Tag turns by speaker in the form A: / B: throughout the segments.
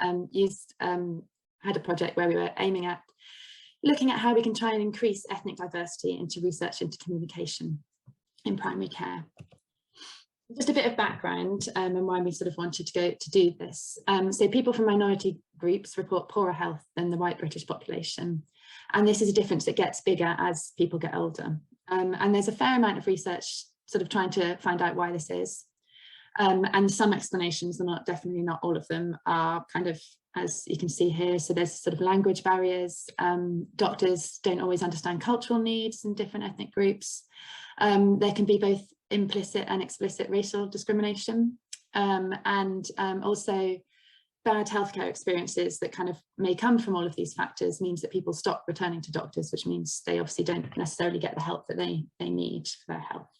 A: had a project where we were aiming at looking at how we can try and increase ethnic diversity into research into communication in primary care. Just a bit of background and why we sort of wanted to do this. So people from minority groups report poorer health than the white British population. And this is a difference that gets bigger as people get older. And there's a fair amount of research sort of trying to find out why this is. And some explanations, definitely not all of them, are kind of, as you can see here, so there's sort of language barriers. Doctors don't always understand cultural needs in different ethnic groups. There can be both implicit and explicit racial discrimination, and also bad healthcare experiences that kind of may come from all of these factors means that people stop returning to doctors, which means they obviously don't necessarily get the help that they need for their health.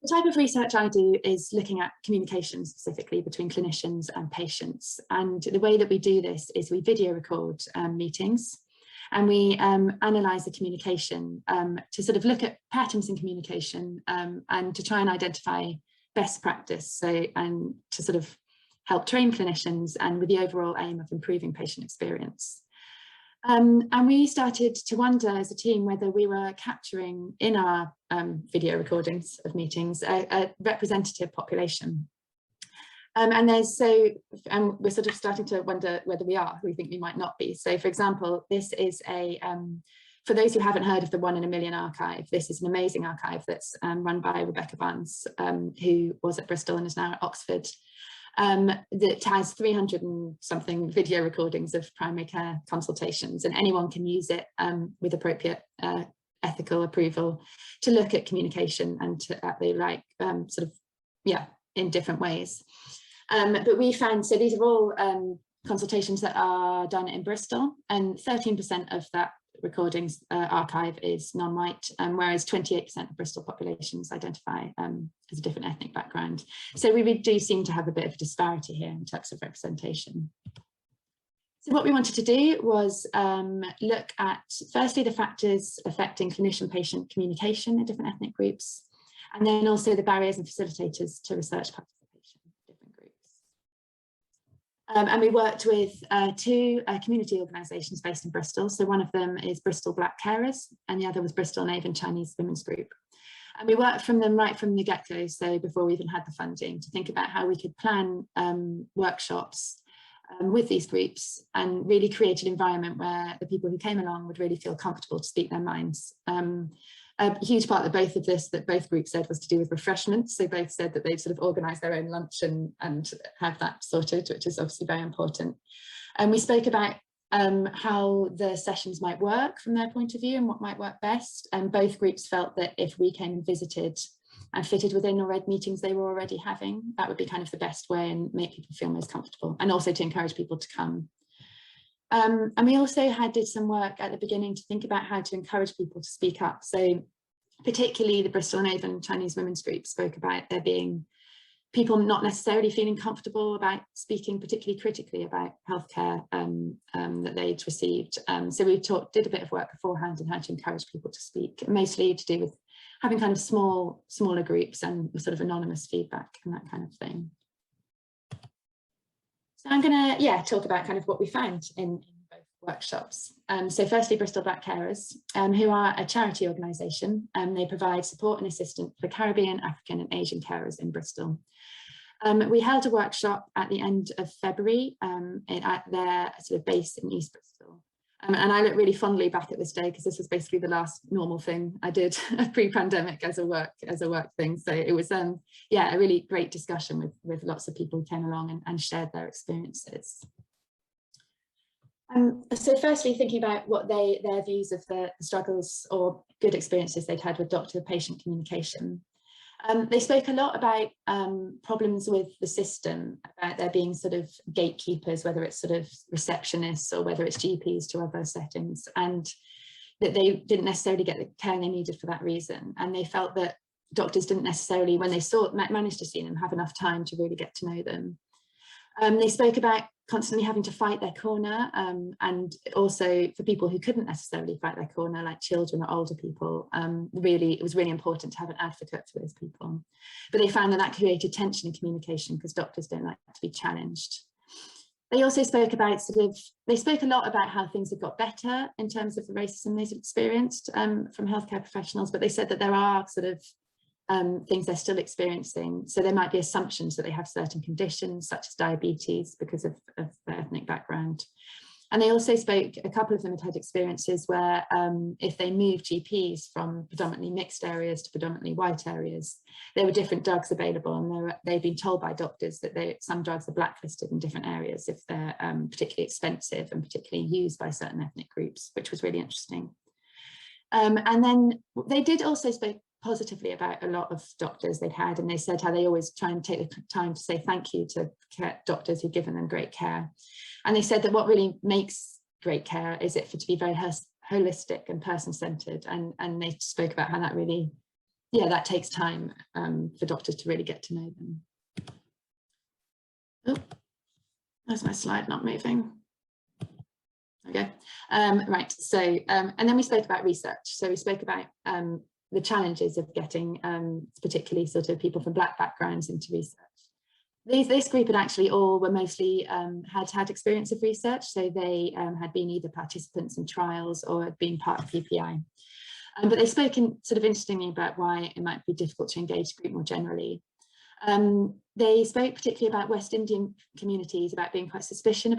A: The type of research I do is looking at communication specifically between clinicians and patients. And the way that we do this is we video record meetings, and we analyse the communication to sort of look at patterns in communication and to try and identify best practice, so and to sort of help train clinicians, and with the overall aim of improving patient experience. And we started to wonder as a team whether we were capturing in our video recordings of meetings a representative population. And we're sort of starting to wonder whether we are. We think we might not be. So, for example, this is for those who haven't heard of the 1 in a Million archive, this is an amazing archive that's run by Rebecca Barnes, who was at Bristol and is now at Oxford. That has 300 and something video recordings of primary care consultations, and anyone can use it with appropriate ethical approval to look at communication and at the right in different ways. But we found, so these are all consultations that are done in Bristol, and 13% of that recordings archive is non-white, whereas 28% of Bristol populations identify as a different ethnic background. So we do seem to have a bit of a disparity here in terms of representation. So what we wanted to do was look at, firstly, the factors affecting clinician-patient communication in different ethnic groups, and then also the barriers and facilitators to research participation in different groups. And we worked with two community organisations based in Bristol. So one of them is Bristol Black Carers, and the other was Bristol Avon Chinese Women's Group. And we worked from them right from the get-go, so before we even had the funding, to think about how we could plan workshops with these groups and really create an environment where the people who came along would really feel comfortable to speak their minds. A huge part of both groups said was to do with refreshments. So both said that they'd sort of organise their own lunch and have that sorted, which is obviously very important. And we spoke about how the sessions might work from their point of view and what might work best. And both groups felt that if we came and visited and fitted within the red meetings they were already having, that would be kind of the best way and make people feel most comfortable, and also to encourage people to come. And we also did some work at the beginning to think about how to encourage people to speak up. So particularly the Bristol and Avon Chinese Women's Group spoke about there being people not necessarily feeling comfortable about speaking particularly critically about healthcare that they'd received. So we did a bit of work beforehand on how to encourage people to speak, mostly to do with having kind of smaller groups and sort of anonymous feedback and that kind of thing. So I'm going to talk about kind of what we found in both workshops. So firstly, Bristol Black Carers, who are a charity organisation, and they provide support and assistance for Caribbean, African and Asian carers in Bristol. We held a workshop at the end of February at their sort of base in East Bristol. And I look really fondly back at this day because this was basically the last normal thing I did pre-pandemic as a work thing. So it was a really great discussion with lots of people who came along and shared their experiences. So firstly, thinking about what their views of the struggles or good experiences they'd had with doctor-patient communication. They spoke a lot about problems with the system, about there being sort of gatekeepers, whether it's sort of receptionists or whether it's GPs to other settings, and that they didn't necessarily get the care they needed for that reason. And they felt that doctors didn't necessarily, when they managed to see them, have enough time to really get to know them. They spoke about constantly having to fight their corner, and also for people who couldn't necessarily fight their corner, like children or older people, it was really important to have an advocate for those people. But they found that that created tension in communication because doctors don't like to be challenged. They also spoke about they spoke a lot about how things have got better in terms of the racism they've experienced from healthcare professionals, but they said that there are things they're still experiencing. So there might be assumptions that they have certain conditions such as diabetes because of their ethnic background. And they also spoke, a couple of them had experiences where if they moved GPs from predominantly mixed areas to predominantly white areas, there were different drugs available, and they've been told by doctors that some drugs are blacklisted in different areas if they're particularly expensive and particularly used by certain ethnic groups, which was really interesting. And then they did also speak positively about a lot of doctors they'd had, and they said how they always try and take the time to say thank you to doctors who've given them great care. And they said that what really makes great care is it to be very holistic and person-centered, and they spoke about how that really, that takes time for doctors to really get to know them. Oh, that's my slide not moving. Okay, right, so, and then we spoke about research. So we spoke about the challenges of getting particularly people from Black backgrounds into research. This group had actually were mostly had experience of research, so they had been either participants in trials or had been part of PPI. But they spoke interestingly about why it might be difficult to engage the group more generally. They spoke particularly about West Indian communities, about being quite suspicious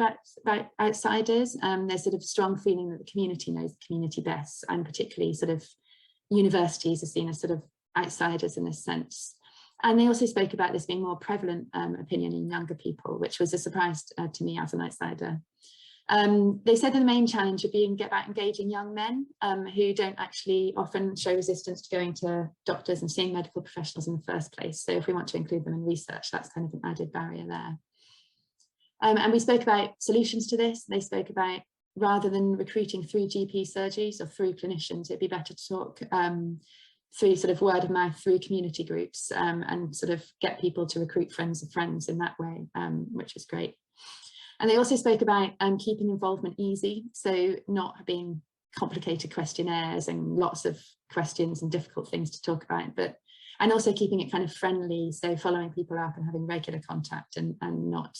A: about outsiders. There's a strong feeling that the community knows the community best, and particularly universities are seen as outsiders in this sense. And they also spoke about this being more prevalent opinion in younger people, which was a surprise to me as an outsider. They said that the main challenge would be about engaging young men who don't actually often show resistance to going to doctors and seeing medical professionals in the first place. So if we want to include them in research, that's kind of an added barrier there. And we spoke about solutions to this. They spoke about, rather than recruiting through GP surgeries or through clinicians, it'd be better to talk through word of mouth, through community groups, and get people to recruit friends of friends in that way, which is great. And they also spoke about keeping involvement easy, so not being complicated questionnaires and lots of questions and difficult things to talk about, and also keeping it kind of friendly, so following people up and having regular contact, and not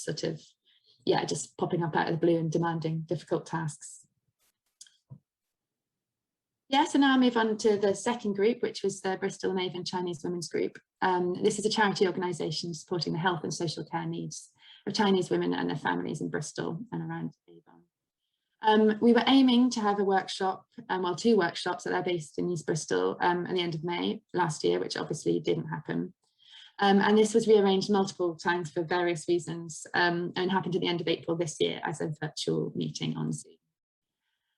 A: just popping up out of the blue and demanding difficult tasks. So now I'll move on to the second group, which was the Bristol and Avon Chinese Women's Group. This is a charity organisation supporting the health and social care needs of Chinese women and their families in Bristol and around Avon. We were aiming to have a workshop, two workshops that are based in East Bristol at the end of May last year, which obviously didn't happen. And this was rearranged multiple times for various reasons, and happened at the end of April this year as a virtual meeting on Zoom.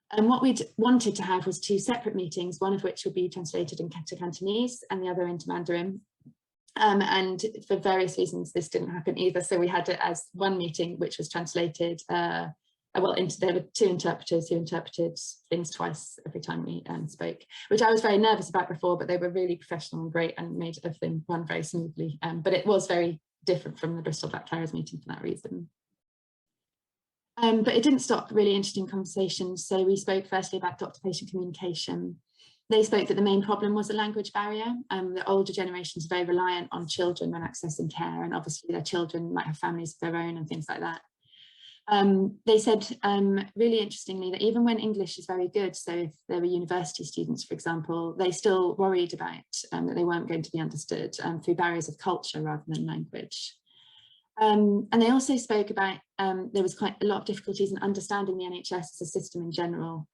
A: And what we'd wanted to have was two separate meetings, one of which would be translated into Cantonese and the other into Mandarin. And for various reasons, this didn't happen either. So we had it as one meeting, which was translated, there were two interpreters who interpreted things twice every time we spoke, which I was very nervous about before, but they were really professional and great and made everything run very smoothly. But it was very different from the Bristol Black Carers meeting for that reason. But it didn't stop really interesting conversations. So we spoke firstly about doctor-patient communication. They spoke that the main problem was a language barrier. The older generations are very reliant on children when accessing care, and obviously their children might have families of their own and things like that. They said really interestingly that even when English is very good, so if there were university students, for example, they still worried about that they weren't going to be understood through barriers of culture rather than language. And they also spoke about there was quite a lot of difficulties in understanding the NHS as a system in general,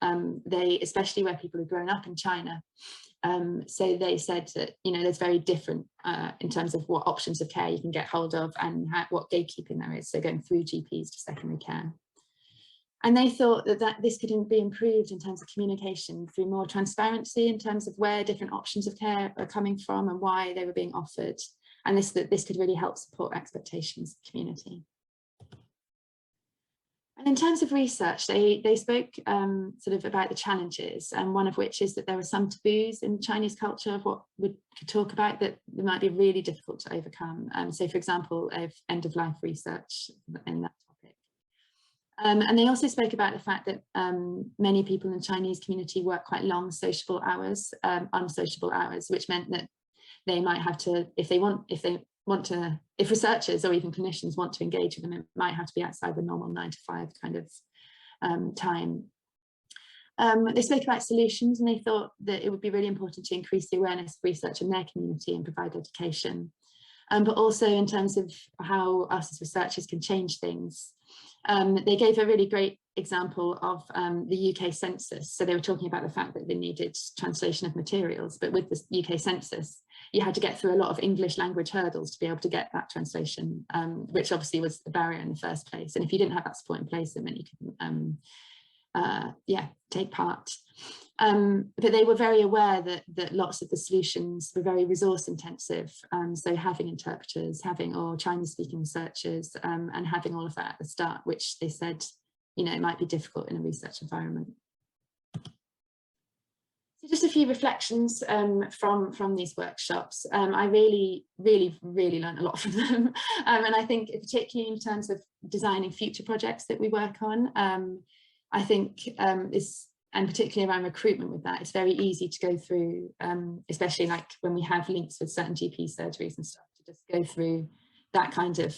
A: especially where people have grown up in China. So they said that, there's very different in terms of what options of care you can get hold of and what gatekeeping there is, so going through GPs to secondary care. And they thought that this could be improved in terms of communication through more transparency in terms of where different options of care are coming from and why they were being offered. And this could really help support expectations of the community. And in terms of research, they spoke sort of about the challenges, and one of which is that there are some taboos in Chinese culture of what we could talk about that might be really difficult to overcome. So, for example, of end-of-life research in that topic. And they also spoke about the fact that many people in the Chinese community work quite long sociable hours, unsociable hours, which meant that they might have to, if researchers or even clinicians want to engage with them, it might have to be outside the normal 9 to 5 kind of time. They spoke about solutions, and they thought that it would be really important to increase the awareness of research in their community and provide education, but also in terms of how us as researchers can change things. They gave a really great example of the UK census. So they were talking about the fact that they needed translation of materials, but with the UK census, you had to get through a lot of English language hurdles to be able to get that translation, which obviously was a barrier in the first place. And if you didn't have that support in place, then you couldn't take part. But they were very aware that lots of the solutions were very resource intensive. So having interpreters, or Chinese speaking researchers, and having all of that at the start, which they said, it might be difficult in a research environment. So just a few reflections from these workshops. I really learned a lot from them. And I think particularly in terms of designing future projects that we work on, I think and particularly around recruitment with that, it's very easy to go through, especially like when we have links with certain GP surgeries and stuff, to just go through that kind of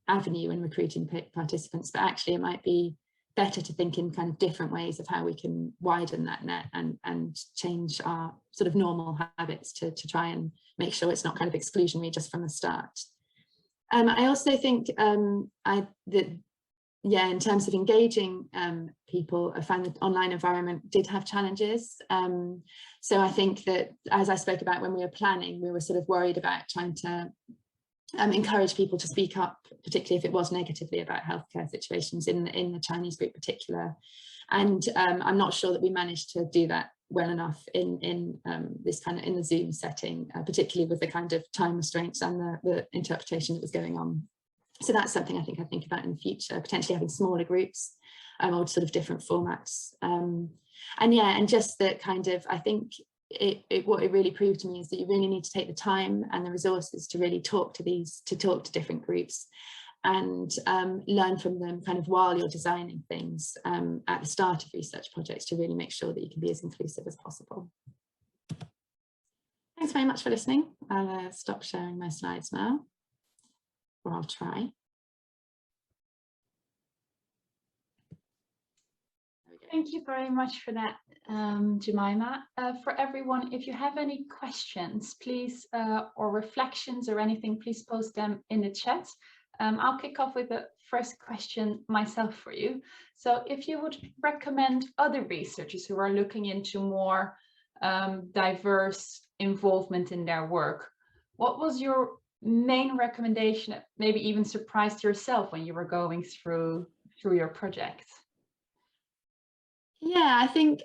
A: avenue in recruiting participants. But actually it might be better to think in kind of different ways of how we can widen that net and change our sort of normal habits to try and make sure it's not kind of exclusionary just from the start. I also think in terms of engaging people, I found the online environment did have challenges. So I think that, as I spoke about when we were planning, we were sort of worried about trying to encourage people to speak up, particularly if it was negatively about healthcare situations in the Chinese group in particular. And I'm not sure that we managed to do that well enough in this kind of in the Zoom setting, particularly with the kind of time restraints and the interpretation that was going on. So that's something I think about in the future, potentially having smaller groups or sort of different formats. And just that kind of, I think what it really proved to me is that you really need to take the time and the resources to really talk to different groups and learn from them kind of while you're designing things at the start of research projects, to really make sure that you can be as inclusive as possible. Thanks very much for listening. I'll stop sharing my slides now, or I'll try.
B: Thank you very much for that, Jemima. For everyone, if you have any questions, please, or reflections or anything, please post them in the chat. I'll kick off with the first question myself for you. So if you would recommend other researchers who are looking into more diverse involvement in their work, what was your main recommendation that maybe even surprised yourself when you were going through your project?
A: Yeah, I think,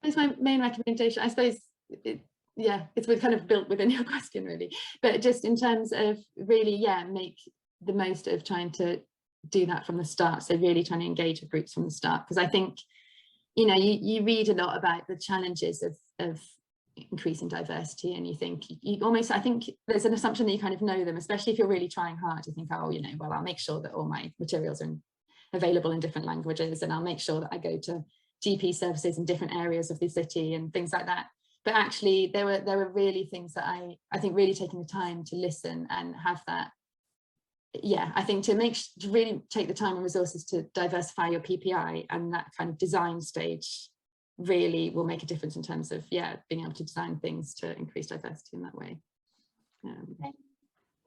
A: it's my main recommendation. I suppose, it's kind of built within your question really, but just in terms of really, make the most of trying to do that from the start. So really trying to engage with groups from the start, because I think, you read a lot about the challenges of increasing diversity, and you think I think there's an assumption that you kind of know them, especially if you're really trying hard. You think, oh, well, I'll make sure that all my materials are available in different languages, and I'll make sure that I go to GP services in different areas of the city and things like that. But actually there were really things that I think really taking the time to listen and have that, I think to really take the time and resources to diversify your PPI, and that kind of design stage really will make a difference in terms of being able to design things to increase diversity in that way.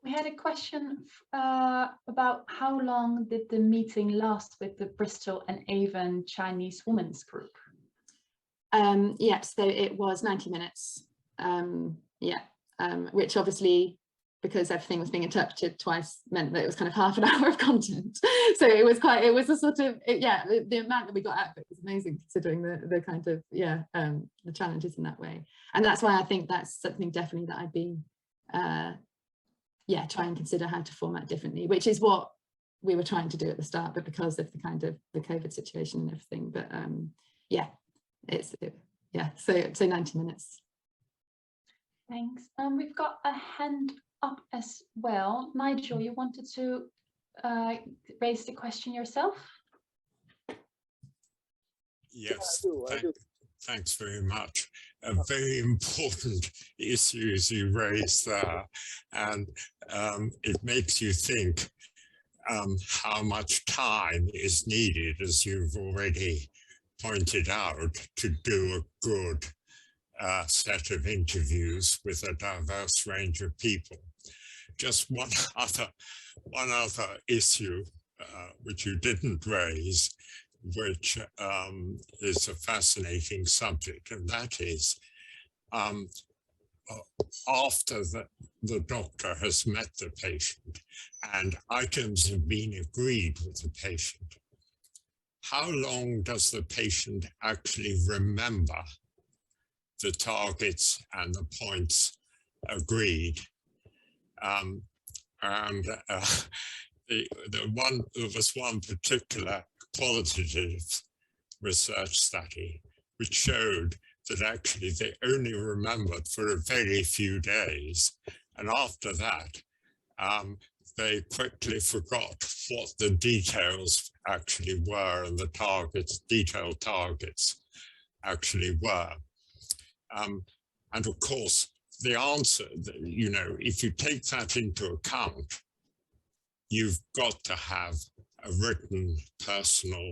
B: We had a question about how long did the meeting last with the Bristol and Avon Chinese Women's Group?
A: So it was 90 minutes, which obviously, because everything was being interpreted twice, meant that it was kind of half an hour of content. So it was a sort of, the amount that we got out of it was amazing, considering the kind of, the challenges in that way. And that's why I think that's something definitely that I'd be, try and consider how to format differently, which is what we were trying to do at the start, but because of the kind of the COVID situation and everything. But yeah, so 90 minutes.
B: Thanks. We've got a hand up as well. Nigel, you wanted to raise the question yourself?
C: Yes, thanks very much. A very important issues you raised there, and it makes you think how much time is needed, as you've already pointed out, to do a good set of interviews with a diverse range of people. Just one other issue which you didn't raise, which is a fascinating subject, and that is after the doctor has met the patient and items have been agreed with the patient, how long does the patient actually remember the targets and the points agreed? There was one particular qualitative research study which showed that actually they only remembered for a very few days, and after that they quickly forgot what the details actually were and the detailed targets actually were. And of course, the answer, you know, if you take that into account, you've got to have a written personal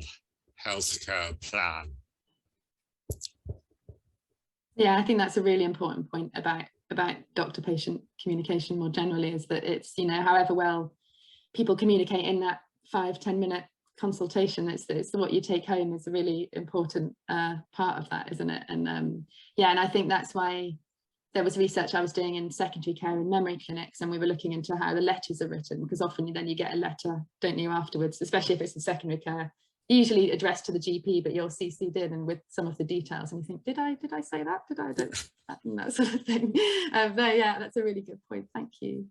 C: healthcare plan.
A: Yeah, I think that's a really important point about doctor-patient communication more generally, is that it's, you know, however well people communicate in that 5-10 minute consultation, it's what you take home is a really important part of that, isn't it? And yeah, and I think that's why there was research I was doing in secondary care and memory clinics, and we were looking into how the letters are written, because often then you get a letter, don't you, afterwards, especially if it's in secondary care, usually addressed to the GP, but you're CC'd in and with some of the details, and you think, did I say that? Did I do that sort of thing? But yeah, that's a really good point. Thank you.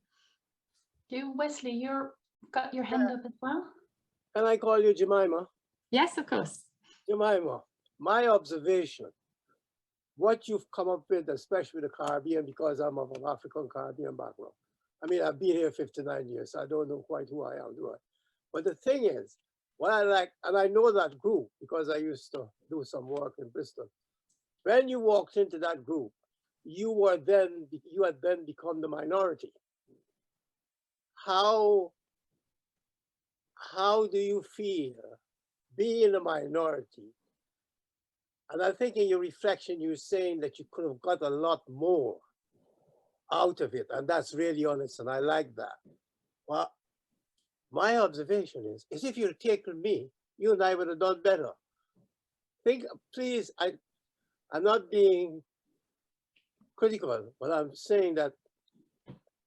B: You, Wesley, you've got your hand up as well.
D: Can I call you Jemima?
A: Yes, of course.
D: Jemima, my observation, what you've come up with, especially with the Caribbean, because I'm of an African Caribbean background. I mean, I've been here 59 years, so I don't know quite who I am, do I? But the thing is, what I like, and I know that group because I used to do some work in Bristol. When you walked into that group, you had then become the minority. How do you feel being a minority? And I think in your reflection, you're saying that you could have got a lot more out of it. And that's really honest. And I like that. Well, my observation is if you'd taken me, you and I would have done better. Think, please, I'm not being critical, but I'm saying that,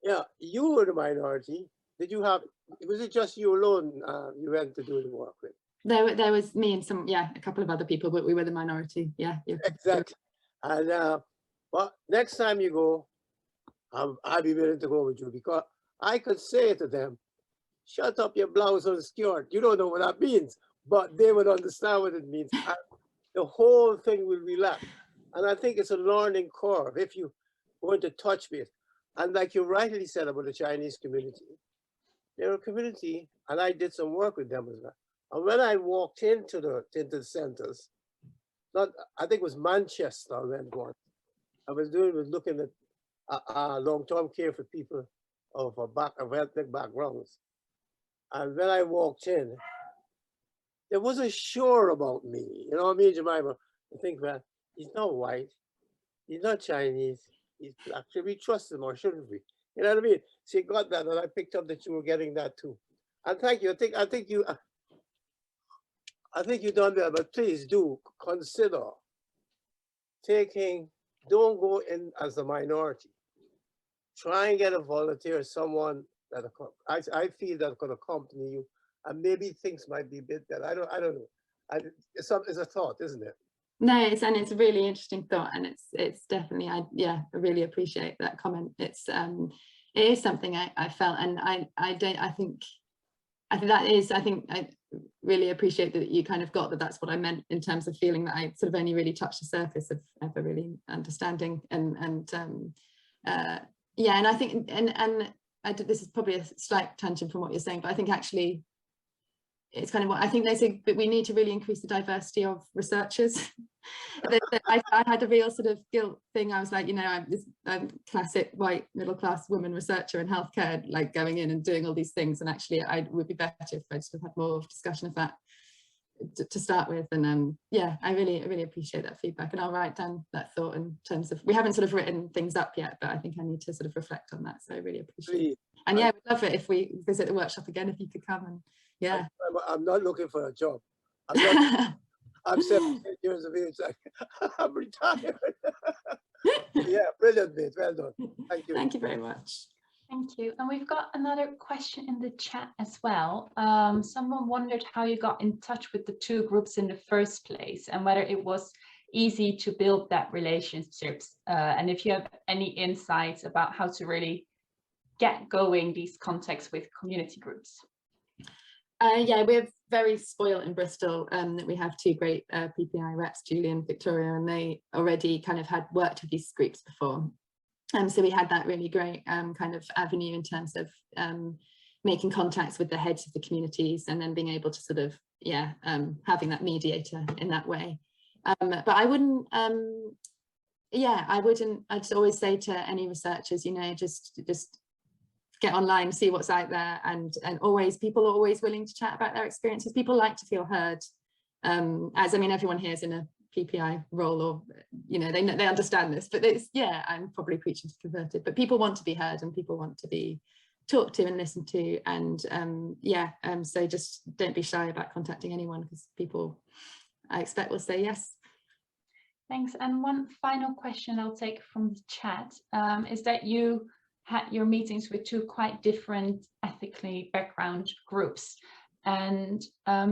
D: yeah, you were the minority. Was it just you alone you went to do the work with?
A: There was me and a couple of other people, but we were the minority. Yeah.
D: Exactly. And well, next time you go, I'll be willing to go with you, because I could say to them, shut up your blouse and skirt. You don't know what that means, but they would understand what it means. And the whole thing will relax. And I think it's a learning curve if you want to touch base. And like you rightly said about the Chinese community, they're a community, and I did some work with them as well. And when I walked into the centers, I think it was Manchester I went once. I was looking at long-term care for people of ethnic backgrounds. And when I walked in, they wasn't sure about me. You know what I mean, Jemima? I think, well, he's not white, he's not Chinese, he's black. Should we trust him or shouldn't we? You know what I mean? She got that, and I picked up that you were getting that too. And thank you. I think you've done that, but please do consider don't go in as a minority. Try and get a volunteer, someone that I feel that could accompany you, and maybe things might be a bit better. I don't know. It's a thought, isn't it?
A: No, it's a really interesting thought, and it's definitely, I really appreciate that comment. It is something I felt, and I I think that is, I think I really appreciate that you kind of got that that's what I meant in terms of feeling that I sort of only really touched the surface of ever really understanding yeah, and I think, and this is probably a slight tangent from what you're saying, but I think actually it's kind of what I think but we need to really increase the diversity of researchers. I had a real sort of guilt thing. I was like, you know, I'm this classic white middle class woman researcher in healthcare, like going in and doing all these things, and actually I would be better if I just had more discussion of that to start with. And yeah, I really appreciate that feedback, and I'll write down that thought in terms of, we haven't sort of written things up yet, but I think I need to sort of reflect on that, so I really appreciate it. And yeah, we'd love it if we visit the workshop again, if you could come. And yeah,
D: I'm not looking for a job. I'm 78 years of age. I'm retired. Yeah, brilliant, mate. Well done. Thank you.
A: Thank you very much.
B: Thank you. And we've got another question in the chat as well. Someone wondered how you got in touch with the two groups in the first place, and whether it was easy to build that relationships, and if you have any insights about how to really get going these contacts with community groups.
A: Yeah, we're very spoiled in Bristol that we have two great PPI reps, Julie and Victoria, and they already kind of had worked with these groups before. So we had that really great kind of avenue in terms of making contacts with the heads of the communities, and then being able to sort of, yeah, having that mediator in that way. But I wouldn't, yeah, I'd always say to any researchers, you know, just get online, see what's out there, and always, people are always willing to chat about their experiences. People like to feel heard, as I mean, everyone here is in a PPI role, or you know, they understand this, but it's, yeah, I'm probably preaching to converted, but people want to be heard, and people want to be talked to and listened to, and yeah, so just don't be shy about contacting anyone, because people, I expect, will say yes.
B: Thanks. And one final question I'll take from the chat is that you had your meetings with two quite different ethically background groups, and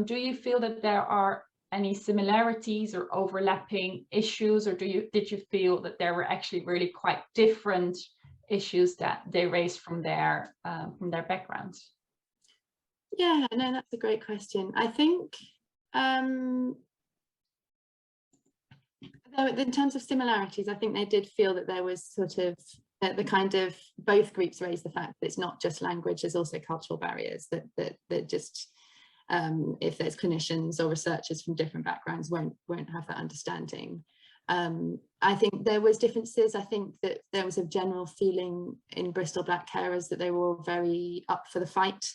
B: do you feel that there are any similarities or overlapping issues, or did you feel that there were actually really quite different issues that they raised from their backgrounds?
A: Yeah, no, that's a great question. I think in terms of similarities, I think they did feel that there was sort of the kind of, both groups raised the fact that it's not just language, there's also cultural barriers that just if there's clinicians or researchers from different backgrounds won't have that understanding. I think there was differences. I think that there was a general feeling in Bristol Black carers that they were all very up for the fight,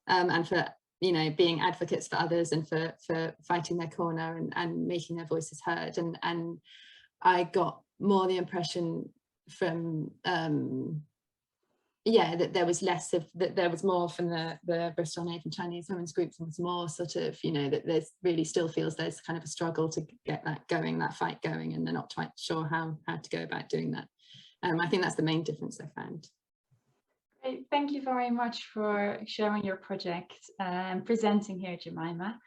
A: and for, you know, being advocates for others, and for fighting their corner, and making their voices heard. And I got more the impression from yeah, that there was less of that, there was more from the Bristol and Avon Chinese women's groups, and was more sort of, you know, that there's really still feels there's kind of a struggle to get that going, that fight going, and they're not quite sure how to go about doing that. I think that's the main difference I found.
B: Great. Thank you very much for sharing your project and presenting here, Jemima.